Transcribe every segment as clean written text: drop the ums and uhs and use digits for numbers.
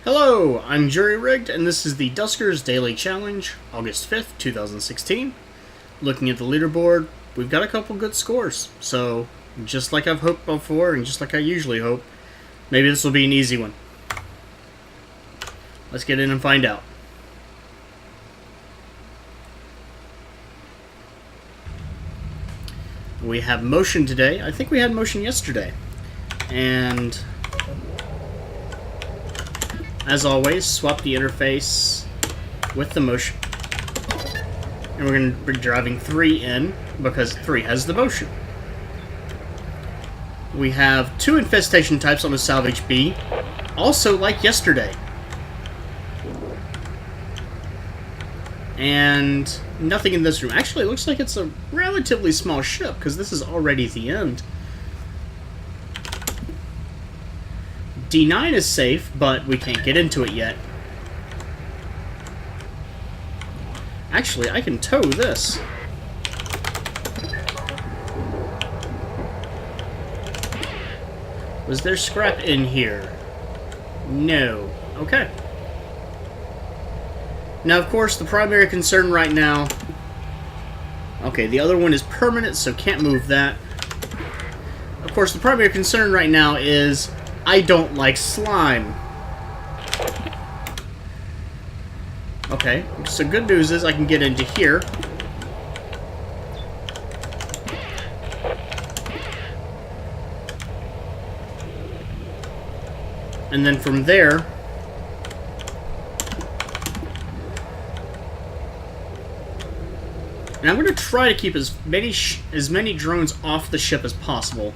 Hello, I'm Jury Rigged, and this is the Duskers Daily Challenge, August 5th, 2016. Looking at the leaderboard, we've got a couple good scores, so just like I've hoped before, and just like I usually hope, maybe this will be an easy one. Let's get in and find out. We have motion today. I think we had motion yesterday. And as always, swap the interface with the motion. And we're going to be driving 3 in because 3 has the motion. We have 2 infestation types on the salvage B, also like yesterday. And nothing in this room. Actually, it looks like it's a relatively small ship because this is already the end. D9 is safe, but we can't get into it yet. Actually, I can tow this. Was there scrap in here? No. Okay. Now, of course, the primary concern right now... Okay, the other one is permanent, so can't move that. Of course, the primary concern right now is I don't like slime. Okay, so good news is I can get into here. And then from there... And I'm going to try to keep as many drones off the ship as possible.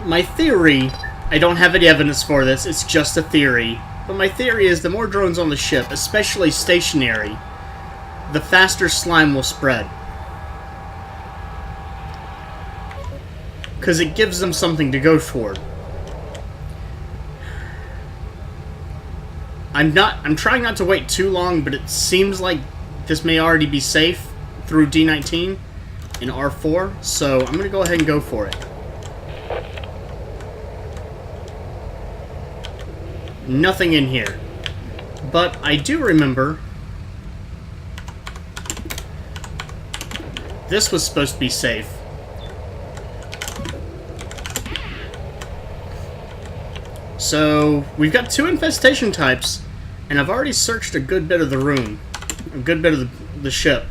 My theory, I don't have any evidence for this, it's just a theory, but my theory is the more drones on the ship, especially stationary, the faster slime will spread. Because it gives them something to go toward. I'm trying not to wait too long, but it seems like this may already be safe through D19 in R4, so I'm going to go ahead and go for it. Nothing in here. But I do remember this was supposed to be safe. So, we've got 2 infestation types, and I've already searched a good bit of the room. A good bit of the ship.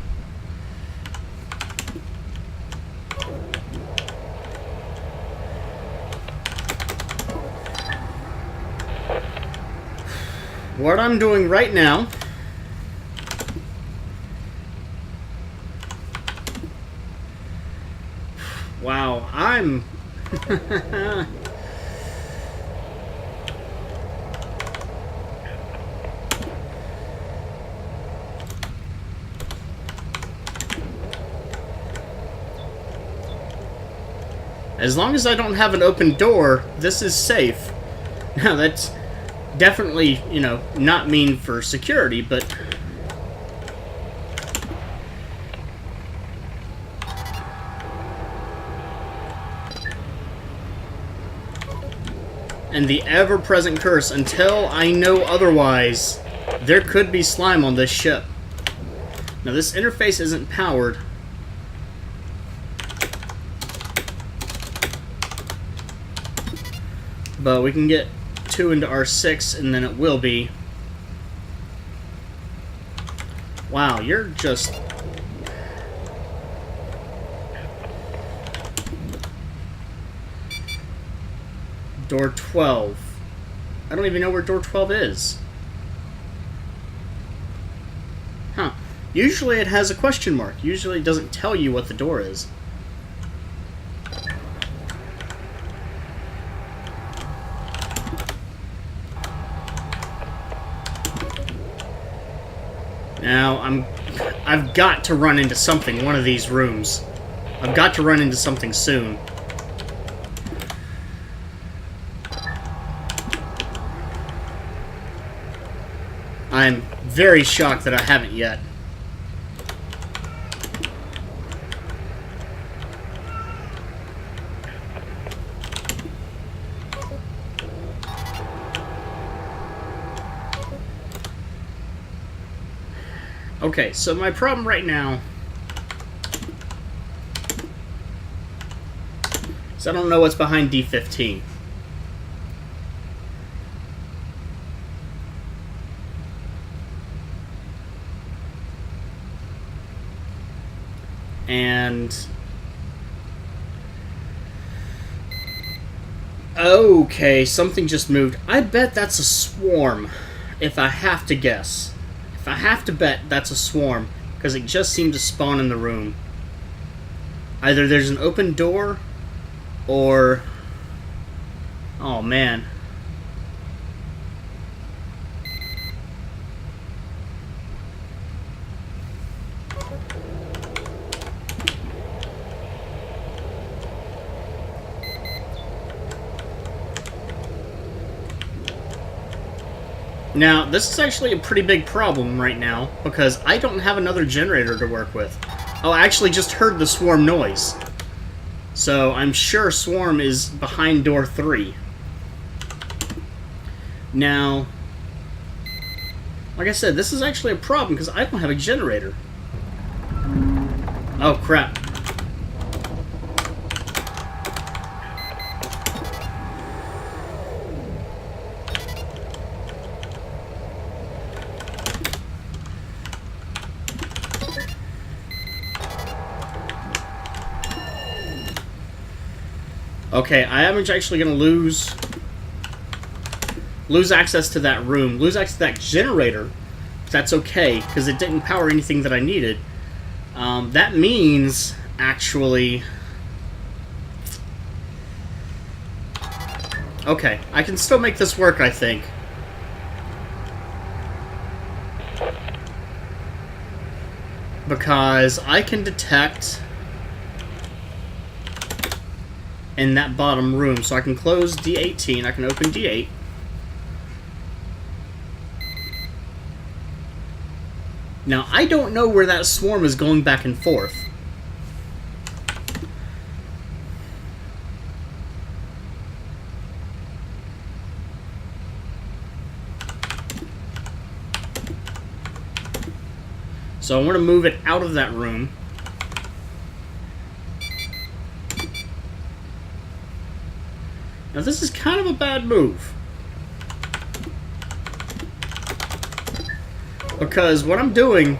What I'm doing right now... Wow, I'm... As long as I don't have an open door, this is safe. Now, that's definitely, you know, not mean for security, but... And the ever-present curse, until I know otherwise, there could be slime on this ship. Now, this interface isn't powered. But we can get 2 into R6, and then it will be. Wow, you're just... Door 12. I don't even know where door 12 is. Huh. Usually it has a question mark. Usually it doesn't tell you what the door is. Now, I've got to run into something, one of these rooms. I've got to run into something soon. I'm very shocked that I haven't yet. Okay, so my problem right now is I don't know what's behind D15. And okay, something just moved. I bet that's a swarm, if I have to guess. If I have to bet, that's a swarm, because it just seemed to spawn in the room. Either there's an open door, or... oh, man. Now, this is actually a pretty big problem right now, because I don't have another generator to work with. Oh, I actually just heard the swarm noise. So, I'm sure swarm is behind door 3. Now, like I said, this is actually a problem, because I don't have a generator. Oh, crap. Okay, I am actually going to lose access to that room, lose access to that generator. That's okay, because it didn't power anything that I needed. That means, actually... okay, I can still make this work, I think. Because I can detect... in that bottom room. So I can close D18, I can open D8. Now, I don't know where that swarm is going back and forth. So I want to move it out of that room. Now this is kind of a bad move. Because what I'm doing,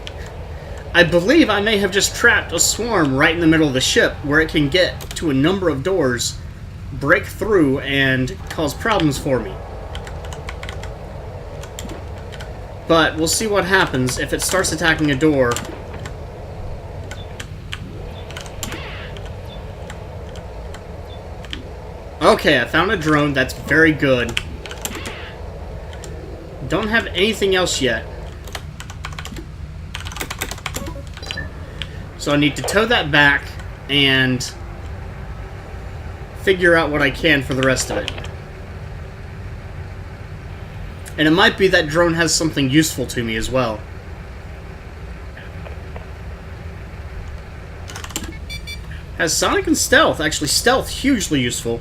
I believe I may have just trapped a swarm right in the middle of the ship where it can get to a number of doors, break through, and cause problems for me. But we'll see what happens if it starts attacking a door. Okay, I found a drone. That's very good. Don't have anything else yet. So I need to tow that back and figure out what I can for the rest of it. And it might be that drone has something useful to me as well. Has sonic and stealth. Actually, stealth, hugely useful.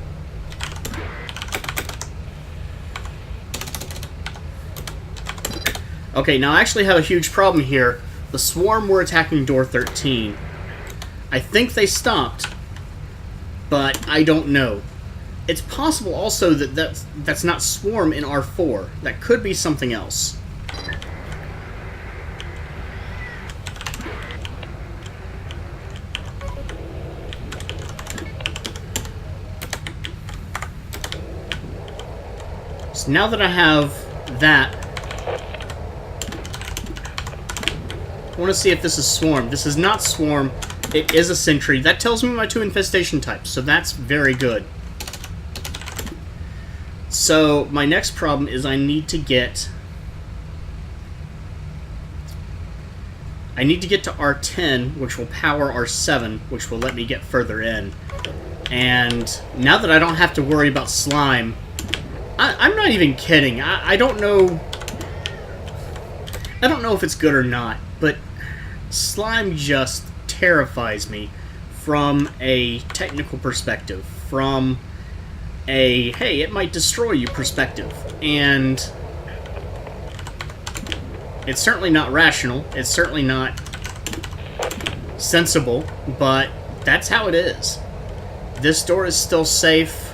Okay, now I actually have a huge problem here. The swarm were attacking door 13. I think they stopped, but I don't know. It's possible also that that's not swarm in R4. That could be something else. So now that I have that, I want to see if this is swarm. This is not swarm. It is a sentry. That tells me my 2 infestation types, so that's very good. So my next problem is I need to get to R10, which will power R7, which will let me get further in. And now that I don't have to worry about slime, I'm not even kidding. I don't know. I don't know if it's good or not, but slime just terrifies me from a technical perspective, from a, hey, it might destroy you perspective. And It's certainly not rational. It's certainly not sensible, but that's how it is. This door is still safe.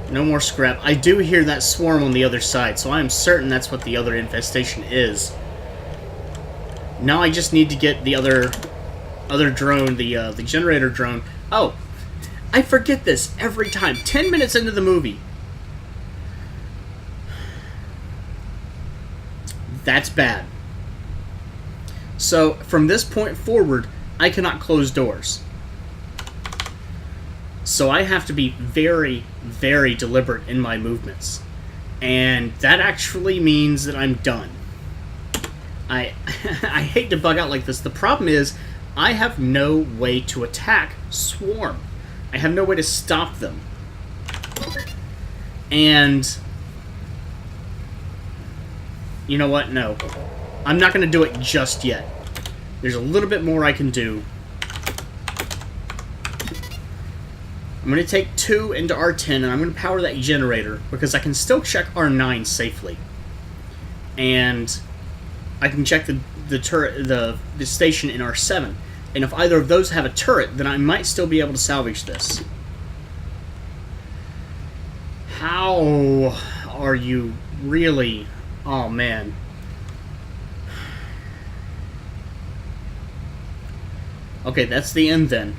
No more scrap. I do hear that swarm on the other side, so I am certain that's what the other infestation is. Now I just need to get the other drone, the generator drone. Oh, I forget this every time. 10 minutes into the movie. That's bad. So, from this point forward, I cannot close doors. So I have to be very, very deliberate in my movements. And that actually means that I'm done. I hate to bug out like this. The problem is, I have no way to attack Swarm. I have no way to stop them. And you know what? No. I'm not going to do it just yet. There's a little bit more I can do. I'm going to take 2 into R10, and I'm going to power that generator, because I can still check R9 safely. And I can check the turret, the station in R7. And if either of those have a turret, then I might still be able to salvage this. How are you really... Oh, man. Okay, that's the end then.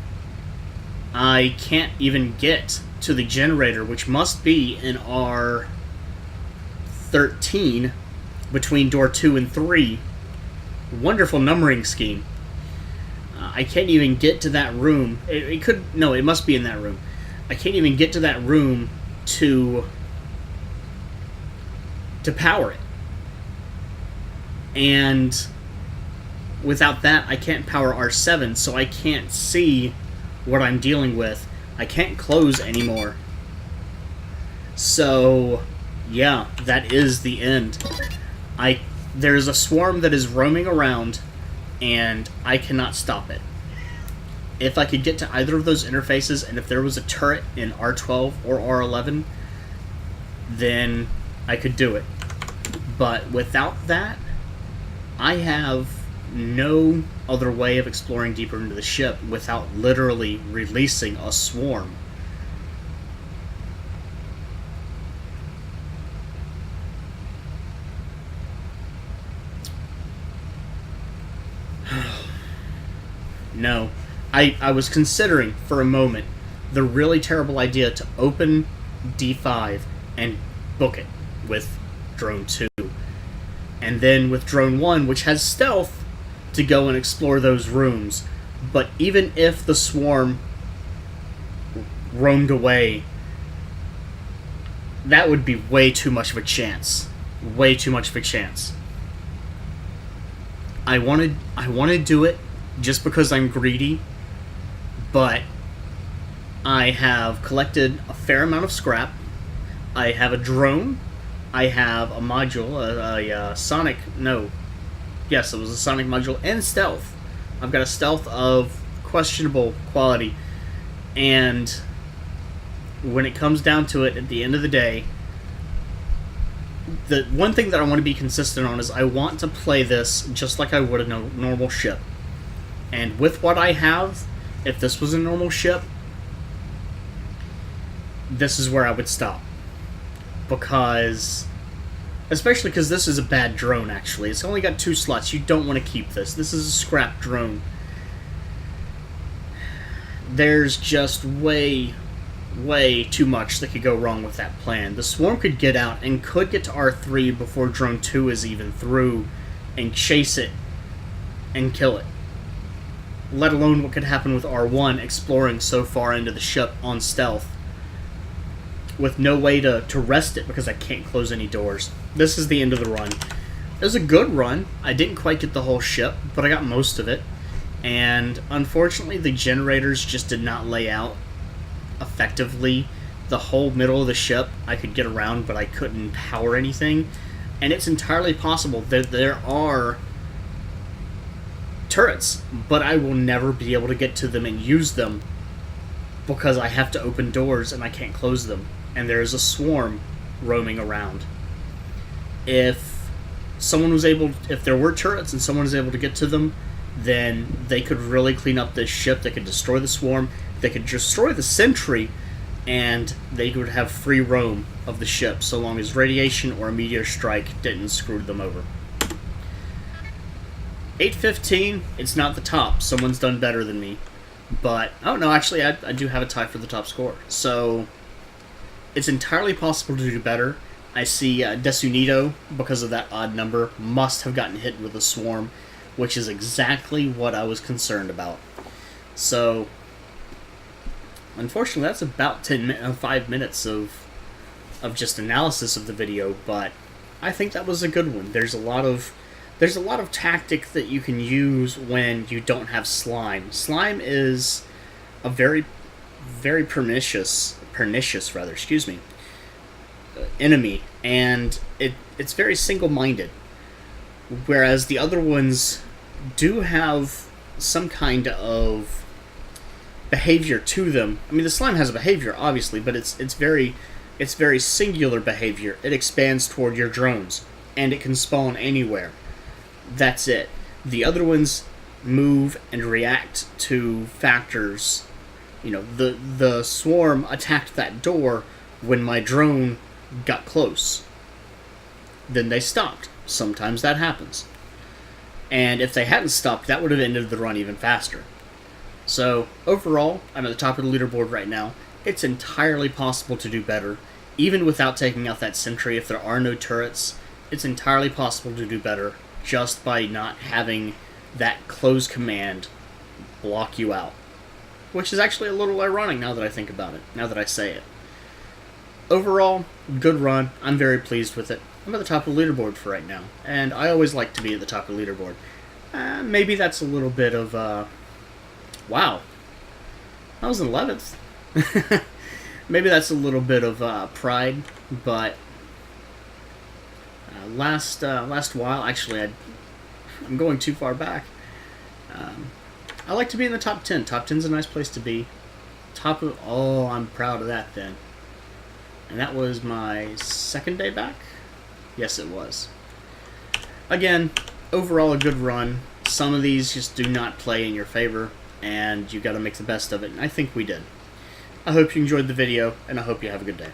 I can't even get to the generator, which must be in R13 between door 2 and 3. Wonderful numbering scheme. I can't even get to that room. It could... No, it must be in that room. I can't even get to that room to power it. And without that, I can't power R7, so I can't see what I'm dealing with. I can't close anymore. So, yeah, that is the end. There's a swarm that is roaming around, and I cannot stop it. If I could get to either of those interfaces, and if there was a turret in R12 or R11, then I could do it. But without that, I have no other way of exploring deeper into the ship without literally releasing a swarm. No. I was considering, for a moment, the really terrible idea to open D5 and book it with Drone 2. And then with Drone 1, which has stealth, to go and explore those rooms. But even if the swarm roamed away, that would be way too much of a chance. Way too much of a chance. I want to do it just because I'm greedy, but I have collected a fair amount of scrap. I have a drone. I have a module, a sonic... No. Yes, it was a sonic module, and stealth. I've got a stealth of questionable quality. And when it comes down to it, at the end of the day, the one thing that I want to be consistent on is I want to play this just like I would a normal ship. And with what I have, if this was a normal ship, this is where I would stop. Because... Especially because this is a bad drone, actually. It's only got 2 slots. You don't want to keep this. This is a scrap drone. There's just way, way too much that could go wrong with that plan. The swarm could get out and could get to R3 before Drone 2 is even through and chase it and kill it. Let alone what could happen with R1 exploring so far into the ship on stealth with no way to rest it because I can't close any doors. This is the end of the run. It was a good run. I didn't quite get the whole ship, but I got most of it. And unfortunately, the generators just did not lay out effectively. The whole middle of the ship I could get around, but I couldn't power anything. And it's entirely possible that there are turrets, but I will never be able to get to them and use them because I have to open doors and I can't close them. And there's a swarm roaming around. If someone was able, if there were turrets and someone was able to get to them, then they could really clean up this ship. They could destroy the swarm. They could destroy the sentry, and they would have free roam of the ship so long as radiation or a meteor strike didn't screw them over. 815, it's not the top. Someone's done better than me. But, oh no, actually I do have a tie for the top score. So, it's entirely possible to do better. I see Desunido, because of that odd number, must have gotten hit with a swarm, which is exactly what I was concerned about. So, unfortunately, that's about 5 minutes of just analysis of the video, but I think that was a good one. There's a lot of tactic that you can use when you don't have slime. Slime is a very pernicious enemy, and it's very single-minded, whereas the other ones do have some kind of behavior to them. I mean, the slime has a behavior, obviously, but it's very singular behavior. It expands toward your drones, and it can spawn anywhere. That's it. The other ones move and react to factors. You know, the swarm attacked that door when my drone got close. Then they stopped. Sometimes that happens. And if they hadn't stopped, that would have ended the run even faster. So, overall, I'm at the top of the leaderboard right now. It's entirely possible to do better. Even without taking out that sentry, if there are no turrets, it's entirely possible to do better just by not having that close command block you out. Which is actually a little ironic now that I think about it, now that I say it. Overall, good run. I'm very pleased with it. I'm at the top of the leaderboard for right now, and I always like to be at the top of the leaderboard. Maybe that's a little bit of, wow. I was in 11th. Maybe that's a little bit of pride, but last while, actually, I'm going too far back. I like to be in the top 10. Top 10's a nice place to be. Oh, I'm proud of that then. And that was my second day back? Yes, it was. Again, overall a good run. Some of these just do not play in your favor, and you got to make the best of it, and I think we did. I hope you enjoyed the video, and I hope you have a good day.